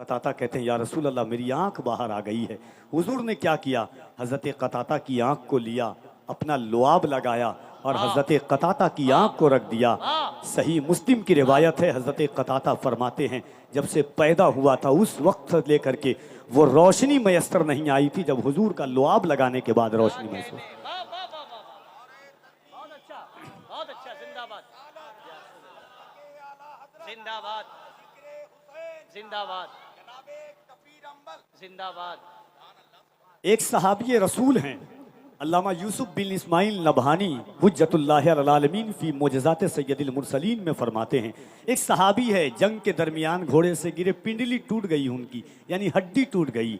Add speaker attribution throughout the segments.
Speaker 1: कताता कहते हैं या रसूल अल्लाह मेरी आंख बाहर आ गई है। हुजूर ने क्या किया, हजरत कताता की आंख को लिया, अपना लुआब लगाया और हजरत कताता की आंख को रख दिया। सही मुस्लिम की रिवायत है, हजरत कताता फरमाते हैं जब से पैदा हुआ था उस वक्त से लेकर के वो रोशनी मैसर नहीं आई थी, जब हुजूर का लुआब लगाने के बाद रोशनी मैसर।
Speaker 2: बहुत अच्छा, जिंदाबाद जिंदाबाद जिंदाबाद जिंदाबाद।
Speaker 1: एक सहाबी रसूल हैं अल्लामा यूसुफ बिन इस्माइल नबहानी हुज्जतुल्लाह अल आलमीन फी मोजज़ात सय्यदिल मुरसलीन में फरमाते हैं, एक सहाबी है जंग के दरमियान घोड़े से गिरे, पिंडली टूट गई उनकी, यानी हड्डी टूट गई।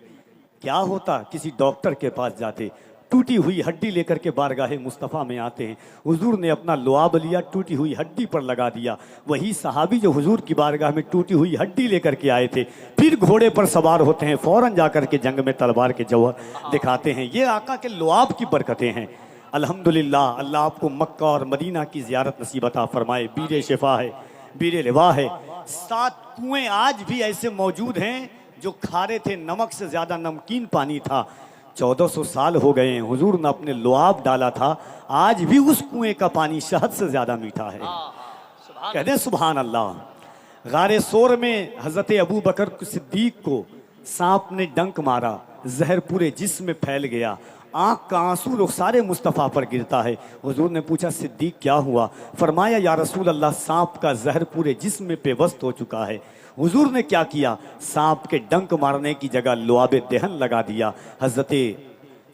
Speaker 1: क्या होता, किसी डॉक्टर के पास जाते, टूटी हुई हड्डी लेकर के बारगाहे मुस्तफ़ा में आते हैं। हुजूर ने अपना लुआब लिया, टूटी हुई हड्डी पर लगा दिया। वही सहाबी जो हुजूर की बारगाह में टूटी हुई हड्डी लेकर के आए थे, फिर घोड़े पर सवार होते हैं, फौरन जाकर के जंग में तलवार के जौहर दिखाते हैं। ये आका के लुआब की बरकतें हैं। अल्हम्दुलिल्लाह, अल्लाह आपको मक्का और मदीना की ज़ियारत नसीब अता फरमाए। बीरे शिफा है, बीरे लिवा है। 7 कुएँ आज भी ऐसे मौजूद हैं जो खारे थे, नमक से ज़्यादा नमकीन पानी था। 1400 साल हो गए हैं, हुजूर ने अपने लुआब डाला था, आज भी उस कुएं का पानी शहद से ज्यादा मीठा है। कहते सुभान अल्लाह। गारे सोर में हजरत अबू बकर सिद्दीक को सांप ने डंक मारा, जहर पूरे जिस्म में फैल गया, आंख का आंसू रुखसारे मुस्तफ़ा पर गिरता है। हुजूर ने पूछा सिद्दीक क्या हुआ, फरमाया या रसूल अल्लाह सांप का जहर पूरे जिस्म में पेवस्त हो चुका है। हुजूर ने क्या किया, सांप के डंक मारने की जगह लुआबे दहन लगा दिया। हजरत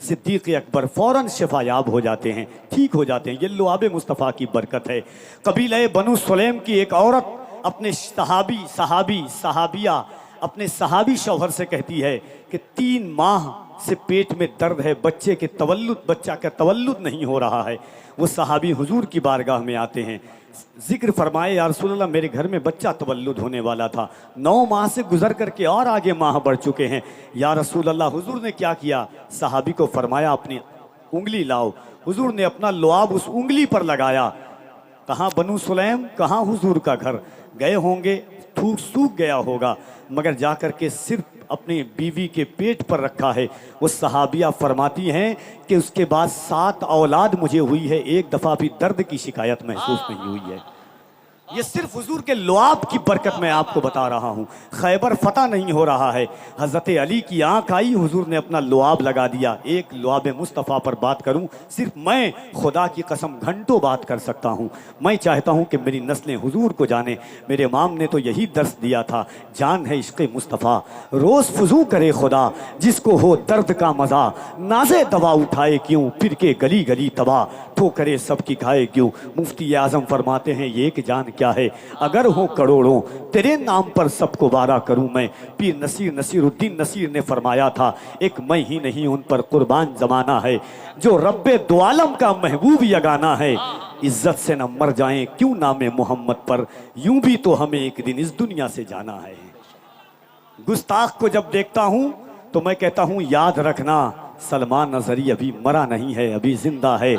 Speaker 1: सिद्दीक अकबर फौरन शिफायाब हो जाते हैं, ठीक हो जाते हैं। ये लुआबे मुस्तफ़ा की बरकत है। कबीले बनु सुलैम की एक औरत अपने सहाबिया अपने सहाबी शौहर से कहती है कि 3 माह से पेट में दर्द है, बच्चा का तवल्लुद नहीं हो रहा है। वो सहाबी हुजूर की बारगाह में आते हैं, जिक्र फरमाए या रसूल अल्लाह मेरे घर में बच्चा तवल्लुद होने वाला था, 9 माह से गुजर करके और आगे माह बढ़ चुके हैं या रसूल अल्लाह। हुजूर ने क्या किया, सहाबी को फरमाया अपनी उंगली लाओ। हुजूर ने अपना लुआब उस उंगली पर लगाया। कहाँ बनु सुलैम, कहाँ हुजूर का घर, गए होंगे, सूख गया होगा, मगर जाकर के सिर्फ अपनी बीवी के पेट पर रखा है। वो सहाबिया फरमाती हैं कि उसके बाद 7 औलाद मुझे हुई है, एक दफ़ा भी दर्द की शिकायत महसूस नहीं हुई है। ये सिर्फ हुजूर के लुआब की बरकत मैं आपको बता रहा हूँ। खैबर फतह नहीं हो रहा है, हज़रत अली की आंख आई, हुजूर ने अपना लुआब लगा दिया। एक लुआब मुस्तफ़ा पर बात करूँ, सिर्फ मैं खुदा की कसम घंटों बात कर सकता हूँ। मैं चाहता हूँ कि मेरी नस्लें हुजूर को जाने। मेरे इमाम ने तो यही दर्स दिया था, जान है इश्क़ मुस्तफ़ा रोज़ फुजू करे खुदा, जिसको हो दर्द का मज़ा, नाज़े दवा उठाए क्यों, फिर के गली गली तबाह, ठोकरे सबकी खाए क्यों। मुफ्ती आज़म फरमाते हैं ये कि जान क्या है, अगर हो करोड़ों तेरे नाम पर सबको वारा करूं मैं। पीर नसीरुद्दीन नसीर ने फरमाया था, एक मैं ही नहीं उन पर कुर्बान जमाना है, जो रब्बे दो आलम का महबूब यगाना है। इज्जत से न मर जाएं क्यों नामे मोहम्मद पर, यूं भी तो हमें एक दिन इस दुनिया से जाना है। गुस्ताख को जब देखता हूं तो मैं कहता हूं याद रखना, सलमान नजरी अभी मरा नहीं है, अभी जिंदा है।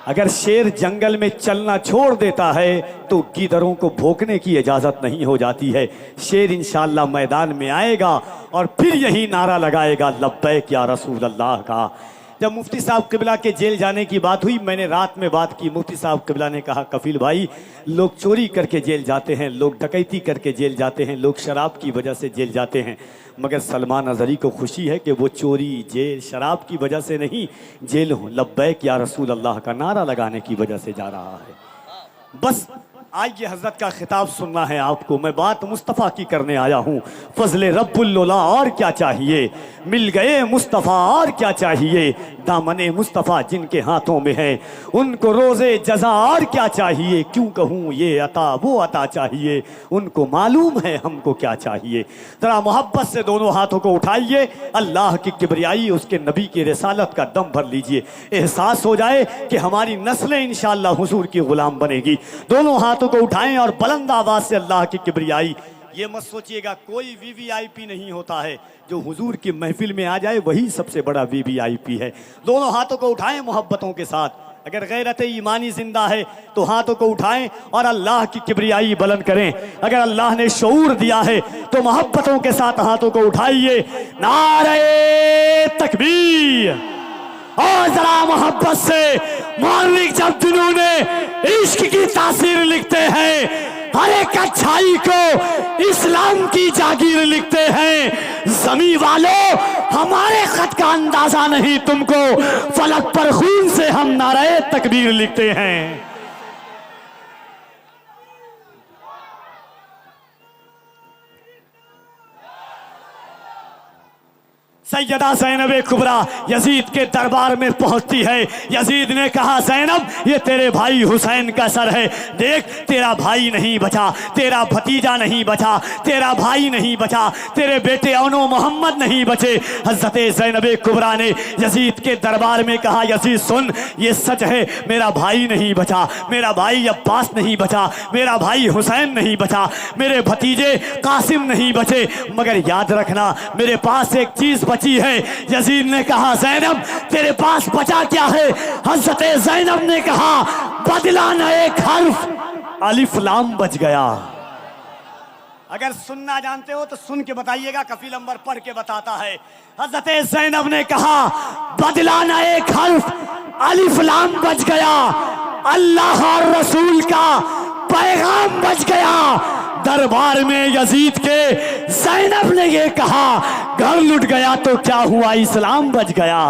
Speaker 1: अगर शेर जंगल में चलना छोड़ देता है तो गीदड़ों को भौंकने की इजाजत नहीं हो जाती है। शेर इंशाअल्लाह मैदान में आएगा और फिर यही नारा लगाएगा, लब्बैक या रसूल अल्लाह का। जब मुफ्ती साहब किबला के जेल जाने की बात हुई, मैंने रात में बात की, मुफ्ती साहब किबला ने कहा कफील भाई, लोग चोरी करके जेल जाते हैं, लोग डकैती करके जेल जाते हैं, लोग शराब की वजह से जेल जाते हैं, मगर सलमान अज़हरी को खुशी है कि वो चोरी जेल शराब की वजह से नहीं, जेल लब्बैक या रसूल अल्लाह का नारा लगाने की वजह से जा रहा है। बस आज ये हजरत का खिताब सुनना है आपको। मैं बात मुस्तफ़ा की करने आया हूँ। फजले रब्बुल और क्या चाहिए, मिल गए मुस्तफ़ा और क्या चाहिए, दामने मुस्तफ़ा जिनके हाथों में है, उनको रोज़े जज़ा और क्या चाहिए। क्यों कहूँ ये अता वो अता चाहिए, उनको मालूम है हमको क्या चाहिए। जरा मोहब्बत से दोनों हाथों को उठाइए, अल्लाह की किबरियाई उसके नबी की रिसालत का दम भर लीजिए। एहसास हो जाए कि हमारी नस्लें इंशाअल्लाह हुजूर की गुलाम बनेगी। दोनों हाथों को उठाएं और बुलंद आवाज से अल्लाह की किबरियाई। ये मत सोचिएगा कोई वीवीआईपी नहीं होता है, जो हुजूर की महफिल में आ जाए वही सबसे बड़ा वीवीआईपी है। दोनों हाथों को उठाएं मोहब्बतों के साथ, अगर गैरत ईमानी जिंदा है तो हाथों को उठाएं और अल्लाह की किबरियाई बुलंद करें। अगर अल्लाह ने शऊर दिया है तो मोहब्बतों के साथ हाथों को उठाइए। नारे तकबीर। और जरा मोहब्बत से मौलिक जब जिन्होंने इश्क की तासीर लिखते हैं, हर एक अच्छाई को इस्लाम की जागीर लिखते हैं। जमी वालों, हमारे खत का अंदाजा नहीं तुमको, फलक पर खून से हम नारे तकबीर लिखते हैं। सैयदा ज़ैनब कुबरा यजीद के दरबार में पहुंचती है। यजीद ने कहा, ज़ैनब ये तेरे भाई हुसैन का सर है, देख तेरा भाई नहीं बचा, तेरा भतीजा नहीं बचा, तेरा भाई नहीं बचा, तेरे बेटे औनो मोहम्मद नहीं बचे। हज़रत ज़ैनब कुबरा ने यजीद के दरबार में कहा, यजीद सुन, ये सच है, मेरा भाई नहीं बचा, मेरा भाई अब्बास नहीं बचा, मेरा भाई हुसैन नहीं बचा, मेरे भतीजे कासिम नहीं बचे, मगर याद रखना मेरे पास एक चीज बची है। यजीद ने कहा, ज़ैनब तेरे पास बचा क्या है? हज़रत ज़ैनब ने कहा, बदला न एक हर्फ, अलिफ लाम बच गया। अगर सुनना जानते हो तो सुन के बताइएगा, कफील अंबर पढ़ के बताता है। हज़रत ज़ैनब ने कहा, बदला न एक हर्फ, अलिफ लाम बच गया, अल्लाह और रसूल का पैगाम बच गया। दरबार में यजीद के ज़ैनब ने ये कहा, घर लुट गया तो क्या हुआ, इस्लाम बच गया।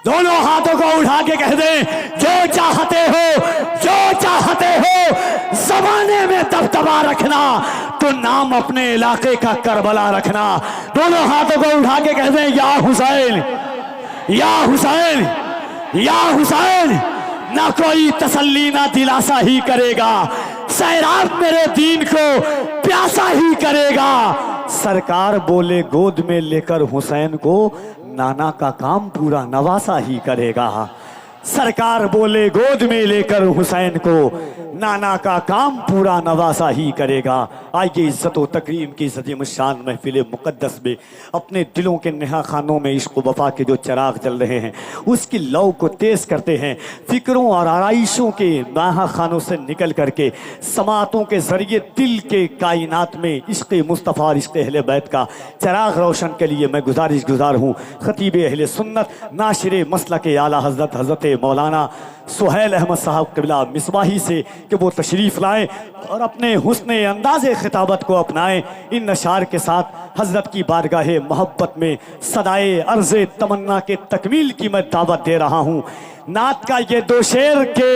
Speaker 1: दोनों हाथों को उठा के कह दे, जो चाहते हो, जो चाहते हो, ज़माने में दबदबा रखना तो नाम अपने इलाके का करबला रखना। दोनों हाथों को उठा के कह दे, या हुसैन, या हुसैन, या हुसैन। ना कोई तसल्ली ना दिलासा ही करेगा, सैराब मेरे दीन को प्यासा ही करेगा। सरकार बोले गोद में लेकर हुसैन को, नाना का काम पूरा नवासा ही करेगा। सरकार बोले गोद में लेकर हुसैन को, नाना का काम पूरा नवासा ही करेगा। आइए इज्जत व तकरीम की सजीम शान महफिल मुक़द्दस में अपने दिलों के नेहा खानों में इश्क व वफा के जो चिराग जल रहे हैं उसकी लौ को तेज़ करते हैं। फिक्रों और आराइशों के नेहा खानों से निकल करके समातों के ज़रिए दिल के कायनात में इश्क़ मुस्तफ़ा और इश्क़ अहले बैत का चिराग रोशन के लिए मैं गुजारिश गुजार हूँ ख़तीब अहले सुन्नत नाशिर मसलक आला हज़रत हज़रत मौलाना सुहैल अहमद साहब क़िबला मिसबाही से कि वो तशरीफ़ लाएँ और अपने हुस्न अंदाज़े खिताबत को अपनाएँ। इन नशार के साथ हज़रत की बारगाह मोहब्बत में सदाए अर्ज़ तमन्ना के तकमील की मैं दावत दे रहा हूँ। नात का ये दो शेर के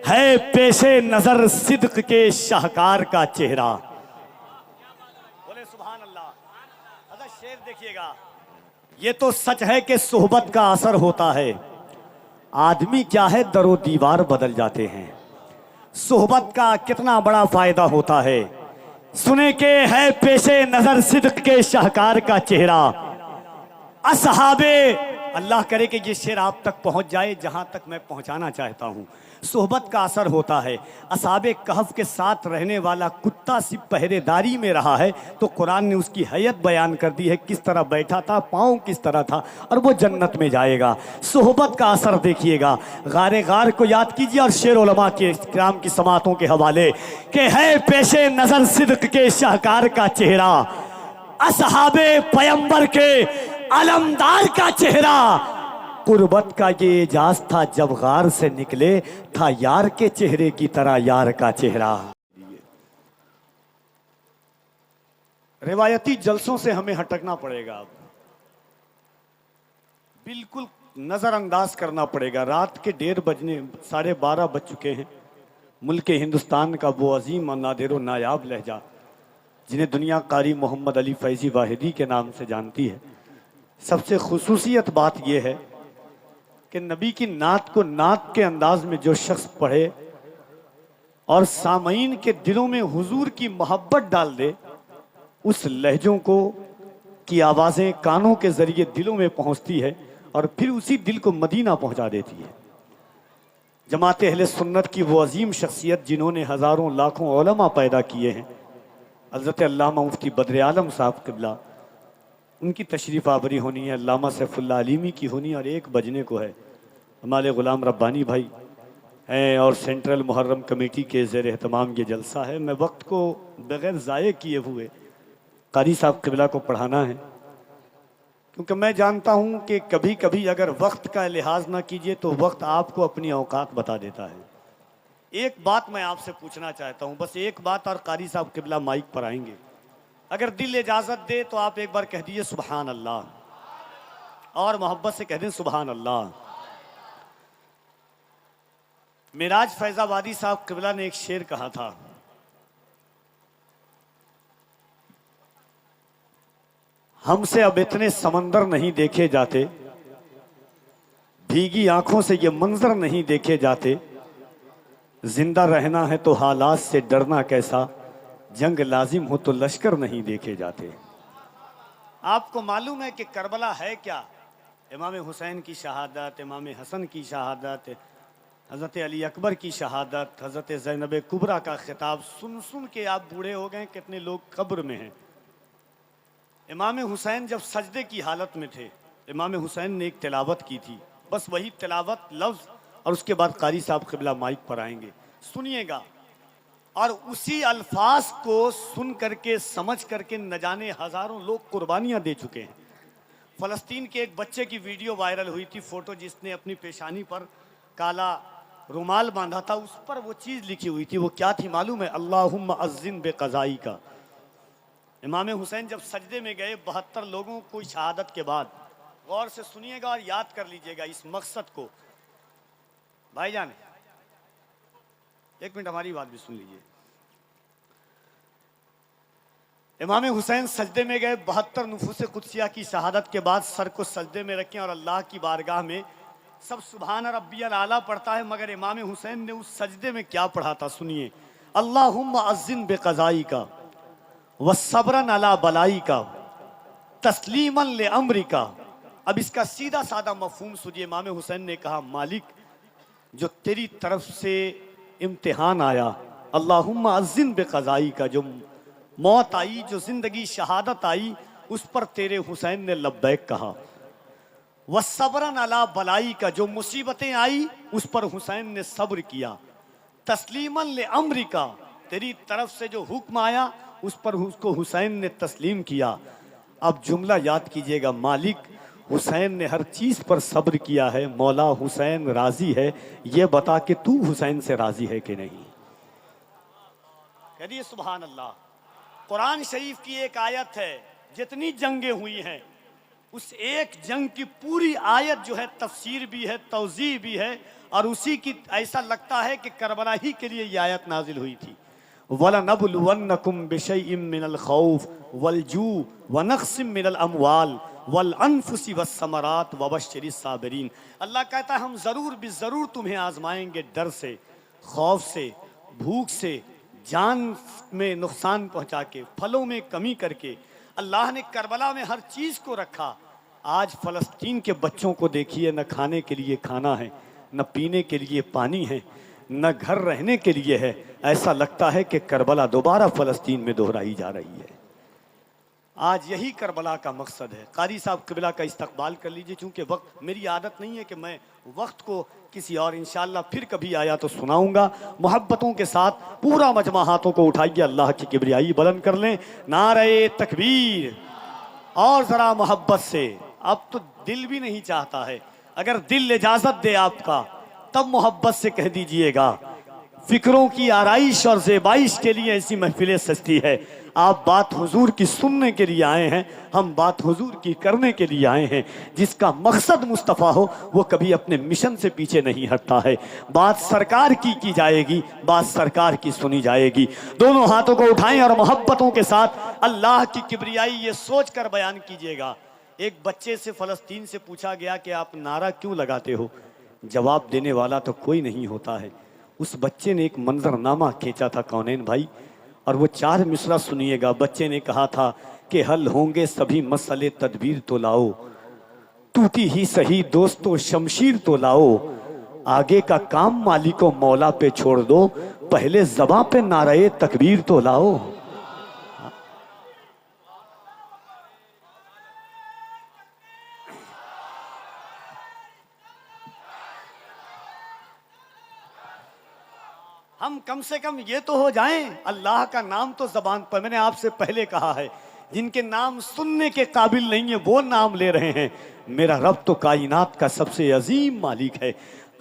Speaker 1: है पेशे नज़र सिद्क के शाहकार का चेहरा। बोले सुभान अल्लाह। अगर शेर देखिएगा, ये तो सच है कि सोहबत का असर होता है, आदमी क्या है दरो दीवार बदल जाते हैं। सोहबत का कितना बड़ा फायदा होता है। सुने के है पेशे नजर सिद्क के शाहकार का चेहरा। असहाबे, अल्लाह करे कि ये शेर आप तक पहुंच जाए जहां तक मैं पहुंचाना चाहता हूं। सोहबत का असर होता है। असहाबे कहफ के साथ रहने वाला कुत्ता सिर्फ पहरेदारी में रहा है तो कुरान ने उसकी हैयत बयान कर दी है, किस तरह बैठा था, पाँव किस तरह था, और वो जन्नत में जाएगा। सोहबत का असर देखिएगा। गारे गार को याद कीजिए और शेर उलमा के किराम की समातों के हवाले के है पेशे नजर सिद्क के शाहकार का चेहरा। असहाबे पैगंबर के अलमदार का चेहरा। कुर्बत का ये एजाज था जब गार से निकले, था यार के चेहरे की तरह यार का चेहरा। रिवायती जलसों से हमें हटकना पड़ेगा, अब बिल्कुल नजरअंदाज करना पड़ेगा। रात के 1:30 बजने 12:30 बज चुके हैं। मुल्क हिंदुस्तान का वो अजीम और नादिर नायाब लहजा जिन्हें दुनिया कारी मोहम्मद अली फैज़ी वाहिदी के नाम से जानती है, सबसे खुसूसियत बात यह है कि नबी की नात को नात के अंदाज में जो शख्स पढ़े और सामईन के दिलों में हुजूर की मोहब्बत डाल दे, उस लहजों को की आवाज़ें कानों के ज़रिए दिलों में पहुंचती है और फिर उसी दिल को मदीना पहुंचा देती है। जमात अहले सुन्नत की वो अजीम शख्सियत जिन्होंने हज़ारों लाखों उलमा पैदा किए हैं, हज़रत अल्लामा मुफ्ती बद्र आलम साहब क़िबला, उनकी तशरीफ़ आवरी होनी है, अल्लामा सैफुल्लाह अलीमी की होनी, और 1 बजने को है। हमारे ग़ुलाम रब्बानी भाई हैं और सेंट्रल मुहर्रम कमेटी के ज़ेर एहतमाम ये जलसा है। मैं वक्त को बग़ैर ज़ाये किए हुए क़ारी साहब क़िबला को पढ़ाना है, क्योंकि मैं जानता हूँ कि कभी कभी अगर वक्त का लिहाज ना कीजिए तो वक्त आपको अपनी औकात बता देता है। एक बात मैं आपसे पूछना चाहता हूँ, बस एक बात, और क़ारी साहब क़िबला माइक पर आएंगे। अगर दिल इजाज़त दे तो आप एक बार कह दीजिए सुबहान अल्लाह, और मोहब्बत से कह दें सुबहान अल्लाह। मिराज फैज़ाबादी साहब क़िबला ने एक शेर कहा था, हमसे अब इतने समंदर नहीं देखे जाते, भीगी आंखों से ये मंजर नहीं देखे जाते, जिंदा रहना है तो हालात से डरना कैसा, जंग लाजिम हो तो लश्कर नहीं देखे जाते। आपको मालूम है कि करबला है क्या? इमाम हुसैन की शहादत, इमाम हसन की शहादत, हज़रत अली अकबर की शहादत, हज़रत ज़ैनब कुबरा का खिताब सुन सुन के आप बूढ़े हो गए। कितने लोग कब्र में हैं। इमाम हुसैन जब सजदे की हालत में थे, इमाम हुसैन ने एक तिलावत की थी, बस वही तिलावत लफ्ज़, और उसके बाद क़ारी साहब क़िबला माइक पर आएंगे, सुनिएगा, और उसी अल्फाज को सुन करके समझ करके न जाने हज़ारों लोग कुर्बानियाँ दे चुके हैं। फ़लस्तीन के एक बच्चे की वीडियो वायरल हुई थी, फ़ोटो, जिसने अपनी पेशानी पर काला रुमाल बांधा था, उस पर वो चीज़ लिखी हुई थी। वो क्या थी मालूम है? अल्लाहुम्मा अज़्ज़िन बेक़ज़ाई का। इमाम हुसैन जब सजदे में गए 72 लोगों को शहादत के बाद, गौर से सुनिएगा और याद कर लीजिएगा इस मकसद को। भाईजान एक मिनट हमारी बात भी सुन लीजिए। इमाम हुसैन सजदे में गए, 72 नुफूस कुदसिया की शहादत के बाद सर को सजदे में रखें और अल्लाह की बारगाह में सब सुभान रब्बियल आला पढ़ता है, मगर इमाम हुसैन ने उस सजदे में क्या पढ़ा था सुनिए। अल्लाहुम्मा अज़्ज़िन बेक़ज़ाई का वस्सब्रन अला बलाई का तस्लीमन ले अम्री का। अब इसका सीधा साधा मफहूम सुनिए। इमाम हुसैन ने कहा, मालिक जो तेरी तरफ से इम्तिहान आया, अल्लाहुम्मा अज़्ज़िन बेक़ज़ाई का, जो मौत आई, जो जिंदगी शहादत आई, उस पर तेरे हुसैन ने लब्बैक कहा। वस्सब्रन अला बलाई का, जो मुसीबतें आई उस पर हुसैन ने सब्र किया। तस्लीमन ले अम्री का, तेरी तरफ से जो हुक्म आया उस पर उसको हुसैन ने तस्लीम किया। अब जुमला याद कीजिएगा, मालिक हुसैन ने हर चीज़ पर सब्र किया है, मौला हुसैन राज़ी है, ये बता कि तू हुसैन से राज़ी है कि नहीं। कहिए सुभान अल्लाह। कुरान शरीफ की एक आयत है, जितनी जंगें हुई हैं उस एक जंग की पूरी आयत जो है तफसीर भी है, तौज़ीह भी है, और उसी की ऐसा लगता है कि करबला ही के लिए ये आयत नाजिल हुई थी। वलनबलुवन्नकुम बिशैइन मिनल खौफ वलजू वनक़्सिम मिनल अमवाल वल अनफुसी वस्समरात वबश्शिरिस साबिरीन। अल्लाह कहता है हम ज़रूर भी ज़रूर तुम्हें आजमाएंगे, डर से, खौफ से, भूख से, जान में नुकसान पहुँचा के, फलों में कमी करके। अल्लाह ने करबला में हर चीज़ को रखा। आज फ़लस्तीन के बच्चों को देखिए, न खाने के लिए खाना है, न पीने के लिए पानी है, न घर रहने के लिए है। ऐसा लगता है कि करबला दोबारा फ़लस्तीन में दोहराई जा रही है। आज यही करबला का मकसद है। क़ारी साहब क़िबला का इस्तक़बाल कर लीजिए, चूँकि वक्त, मेरी आदत नहीं है कि मैं वक्त को किसी और, इंशाअल्लाह फिर कभी आया तो सुनाऊंगा। मोहब्बतों के साथ पूरा मजमा हाथों को उठाइए, अल्लाह की किबरियाई बुलंद कर लें। नारे तकबीर, और ज़रा मोहब्बत से। अब तो दिल भी नहीं चाहता है, अगर दिल इजाज़त दे आपका तब मोहब्बत से कह दीजिएगा। फ़िक्रों की आराइश और ज़ेबाइश के लिए ऐसी महफिलें सजती है। आप बात हुजूर की सुनने के लिए आए हैं, हम बात हुजूर की करने के लिए आए हैं। जिसका मकसद मुस्तफ़ा हो वो कभी अपने मिशन से पीछे नहीं हटता है। बात सरकार की जाएगी, बात सरकार की सुनी जाएगी। दोनों हाथों को उठाएं और मोहब्बतों के साथ अल्लाह की किबरियाई ये सोच कर बयान कीजिएगा। एक बच्चे से फ़लस्तीन से पूछा गया कि आप नारा क्यों लगाते हो? जवाब देने वाला तो कोई नहीं होता है। उस बच्चे ने एक मंजरनामा खींचा था कौनैन भाई, और वो 4 मिसरा सुनिएगा। बच्चे ने कहा था के हल होंगे सभी मसले, तदबीर तो लाओ, टूटी ही सही दोस्तों शमशीर तो लाओ, आगे का काम मालिको मौला पे छोड़ दो, पहले ज़बां पे नारे तकबीर तो लाओ। हम कम से कम ये तो हो जाएं, अल्लाह का नाम तो जबान पर, मैंने आपसे पहले कहा है, जिनके नाम सुनने के काबिल नहीं है वो नाम ले रहे हैं। मेरा रब तो कायनात का सबसे अजीम मालिक है,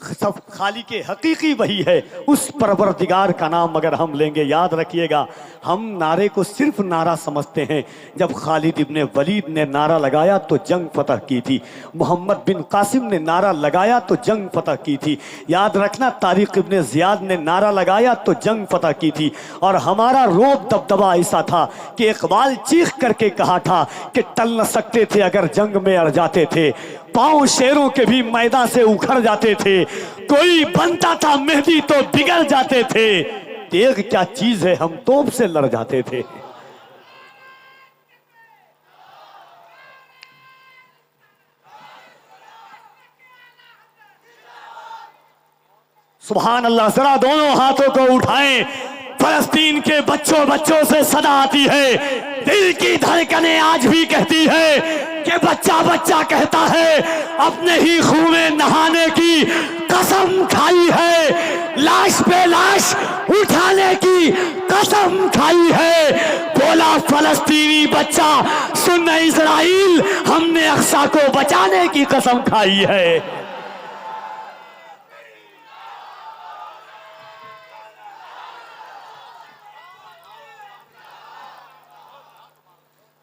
Speaker 1: सब खालिक हकीकी वही है, उस परवरदिगार का नाम अगर हम लेंगे, याद रखिएगा हम नारे को सिर्फ नारा समझते हैं। जब खालिद इब्ने वलीद ने नारा लगाया तो जंग फतह की थी, मोहम्मद बिन कासिम ने नारा लगाया तो जंग फतह की थी, याद रखना तारिक इब्ने ज़ियाद ने नारा लगाया तो जंग फतह की थी। और हमारा रोब दबदबा ऐसा था कि इकबाल चीख करके कहा था कि टल न सकते थे अगर जंग में अड़ जाते थे, पांव शेरों के भी मैदान से उखड़ जाते थे, कोई बनता था मेहदी तो बिगड़ जाते थे, तेग क्या चीज है हम तोप से लड़ जाते थे। सुभान अल्लाह, जरा दोनों हाथों को उठाएं। फलस्तीन के बच्चों बच्चों से सदा आती है, दिल की धड़कनें आज भी कहती है कि बच्चा बच्चा कहता है अपने ही खून में नहाने की कसम खाई है, लाश पे लाश उठाने की कसम खाई है। बोला फलस्तीनी बच्चा सुन इजराइल, हमने अक्सा को बचाने की कसम खाई है।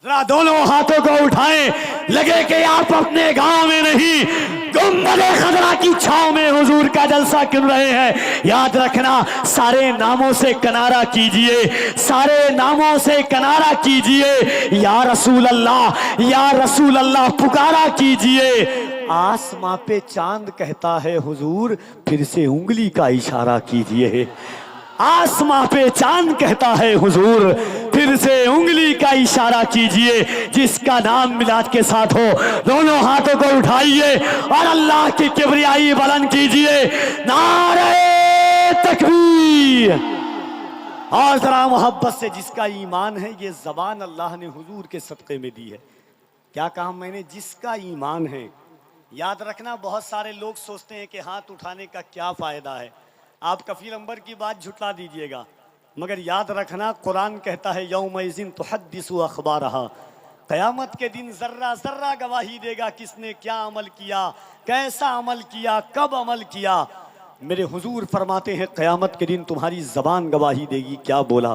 Speaker 1: जरा दोनों हाथों को उठाएं, लगे कि आप अपने गांव में नहीं, गुंबद खदरा की छांव में हुजूर का जलसा कर रहे हैं। याद रखना, सारे नामों से किनारा कीजिए, सारे नामों से किनारा कीजिए, या रसूल अल्लाह या रसूल अल्लाह पुकारा कीजिए। आसमां पे चांद कहता है हुजूर, फिर से उंगली का इशारा कीजिए। आसमां पे चांद कहता है हुजूर, फिर से उंगली का इशारा कीजिए। जिसका नाम मिलाद के साथ हो, दोनों हाथों को उठाइए और अल्लाह की किबरियाई बुलंद कीजिए। नारे तकबीर। और जरा मोहब्बत से, जिसका ईमान है, ये जबान अल्लाह ने हुजूर के सदक़े में दी है। क्या कहा मैंने? जिसका ईमान है। याद रखना, बहुत सारे लोग सोचते हैं कि हाथ उठाने का क्या फायदा है। आप कफील अंबर की बात झुटला दीजिएगा, मगर याद रखना कुरान कहता है यौमइज़िन तुहद्दिसु अख़बारहा, क़यामत के दिन जर्रा जर्रा गवाही देगा किसने क्या अमल किया, कैसा अमल किया, कब अमल किया। मेरे हुजूर फरमाते हैं क़यामत के दिन तुम्हारी ज़बान गवाही देगी क्या बोला,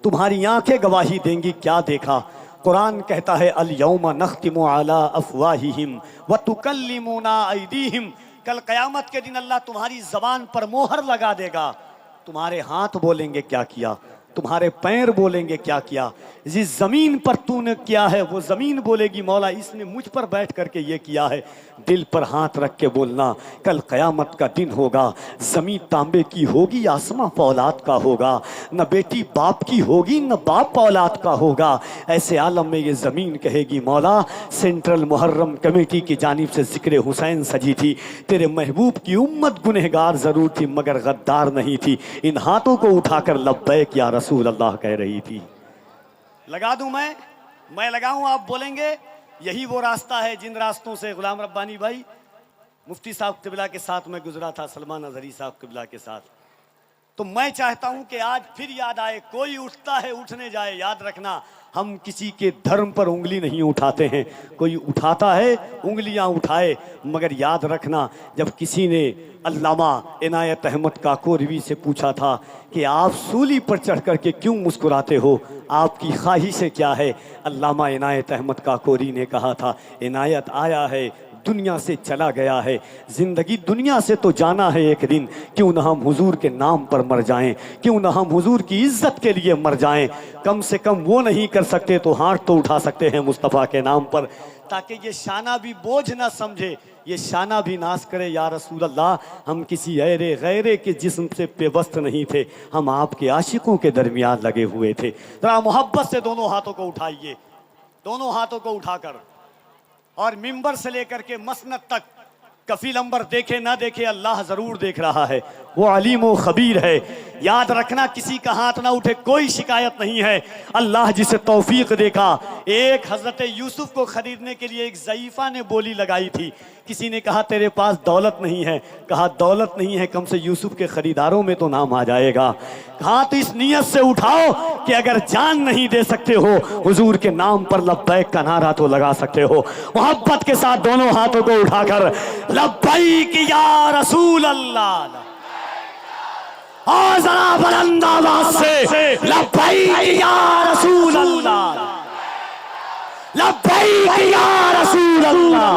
Speaker 1: तुम्हारी आंखें गवाही देंगी क्या देखा। कुरान कहता है अल यौमा नख्तिमु अला अफ़वाहिहिम व तुकल्लिमुना अयदीहिम, कल क़यामत के दिन अल्लाह तुम्हारी ज़बान पर मोहर लगा देगा। तुम्हारे हाथ बोलेंगे क्या किया, तुम्हारे पैर बोलेंगे क्या किया, जिस ज़मीन पर तूने किया है वो ज़मीन बोलेगी मौला इसने मुझ पर बैठ करके ये किया है। दिल पर हाथ रख के बोलना, कल क़यामत का दिन होगा, ज़मीन तांबे की होगी, आसमां फौलाद का होगा, न बेटी बाप की होगी न बाप औलाद का होगा। ऐसे आलम में ये ज़मीन कहेगी मौला सेंट्रल मुहर्रम कमेटी की जानिब से ज़िक्र हुसैन सजी थी, तेरे महबूब की उम्मत गुनहगार ज़रूर थी मगर गद्दार नहीं थी। इन हाथों को उठाकर लब्बैक या रसूल अल्लाह कह रही थी। लगा दूं मैं लगाऊं, आप बोलेंगे यही वो रास्ता है जिन रास्तों से गुलाम रब्बानी भाई मुफ्ती साहब किबला के साथ मैं गुजरा था, सलमान अजहरी साहब किबला के साथ। तो मैं चाहता हूं कि आज फिर याद आए, कोई उठता है उठने जाए। याद रखना, हम किसी के धर्म पर उंगली नहीं उठाते हैं, कोई उठाता है उंगलियां उठाए, मगर याद रखना जब किसी ने अल्लामा इनायत अहमद काकोरवी से पूछा था कि आप सूली पर चढ़ कर के क्यों मुस्कुराते हो, आपकी ख्वाहिश क्या है, अल्लामा इनायत अहमद काकोरी ने कहा था इनायत आया है दुनिया से चला गया है, ज़िंदगी दुनिया से तो जाना है एक दिन, क्यों ना हम हुजूर के नाम पर मर जाएं, क्यों ना हम हुजूर की इज्जत के लिए मर जाएं। कम से कम वो नहीं कर सकते तो हाथ तो उठा सकते हैं मुस्तफ़ा के नाम पर, ताकि ये शाना भी बोझ ना समझे, ये शाना भी नाश करे। या रसूल अल्लाह, हम किसी ऐरे गैरे के जिस्म से पेवस्त नहीं थे, हम आपके आशिकों के दरमियान लगे हुए थे। जरा मोहब्बत से दोनों हाथों को उठाइए, दोनों हाथों को उठाकर और मिंबर से लेकर के मसनद तक कफील अंबर देखे ना देखे अल्लाह जरूर देख रहा है, वो अलीम व खबीर है। याद रखना किसी का हाथ ना उठे, कोई शिकायत नहीं है। अल्लाह जिसे तौफीक देखा, एक हजरत यूसुफ को खरीदने के लिए एक ज़ईफ़ा ने बोली लगाई थी। किसी ने कहा तेरे पास दौलत नहीं है, कहा दौलत नहीं है, कम से यूसुफ के खरीदारों में तो नाम आ जाएगा। कहा तो इस नियत से उठाओ कि अगर जान नहीं दे सकते हो, हुजूर के नाम पर लब्बैक का नारा तो लगा सकते हो। मोहब्बत के साथ दोनों हाथों को उठाकर लब्बैक या रसूल अल्लाह, और जरा बुलंद आवाज से लब्बैक या रसूल अल्लाह, लब्बैक या रसूल अल्लाह,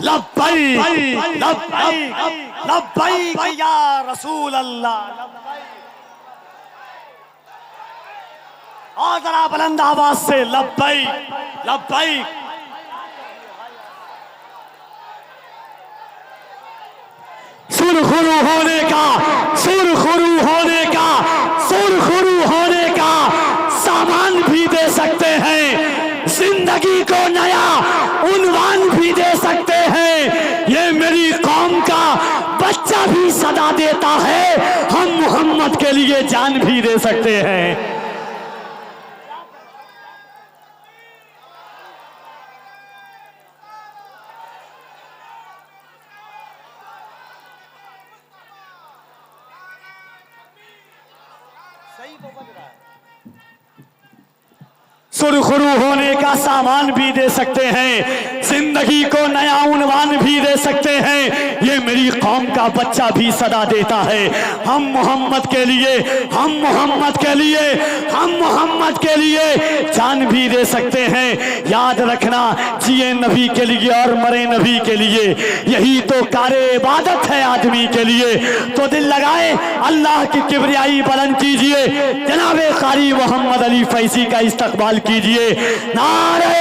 Speaker 1: लब्बैक लब्बैक लब्बैक या रसूल अल्लाह। और जरा बुलंद आवाज से लब्बैक लब्बैक। सुरखरू होने का, सुरखरू होने का, सुरखरू होने का सामान भी दे सकते हैं, जिंदगी को नया उन्वान भी दे सकते हैं। ये मेरी कौम का बच्चा भी सदा देता है, हम मोहम्मद के लिए जान भी दे सकते हैं। सुरखरू होने का सामान भी दे सकते हैं, जिंदगी को नया उन्वान भी दे सकते हैं। ये मेरी कौम का बच्चा भी सदा देता है, हम मोहम्मद के लिए, हम मोहम्मद के लिए, हम मोहम्मद के लिए जान भी दे सकते हैं। याद रखना, जिए नबी के लिए और मरे नबी के लिए, यही तो कारे इबादत है आदमी के लिए। तो दिल लगाए, अल्लाह की किबरियाई बुलंद कीजिए, जनाबे कारी मोहम्मद अली फैसी का इस्तकबाल कीजिए। नारे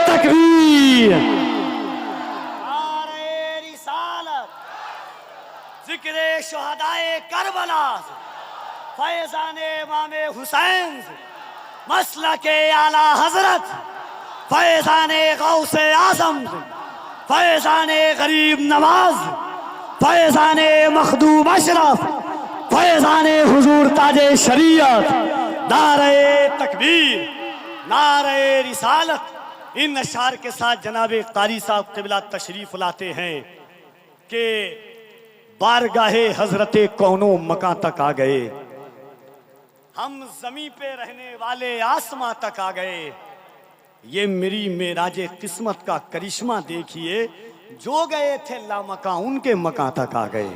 Speaker 1: तकबीर, नारे रिसालत, जिक्रे शुहदाए करबला, फैज़ाने इमामे हुसैन, मसलके आला हजरत, फैज़ाने गौसे आज़म, फैज़ाने गरीब नवाज, फैज़ाने मखदूम अशरफ, फैज़ाने हुजूर ताजे शरीयत। नारे तकबीर, नारे रिसालत। इन अशार के साथ जनाबे कारी साहब क़िबला तशरीफ लाते हैं कि बारगाहे हजरते कौनो मकां तक आ गए, हम जमी पे रहने वाले आसमां तक आ गए। ये मेरी मेराजे किस्मत का करिश्मा देखिए, जो गए थे लामकां उनके मकां तक आ गए।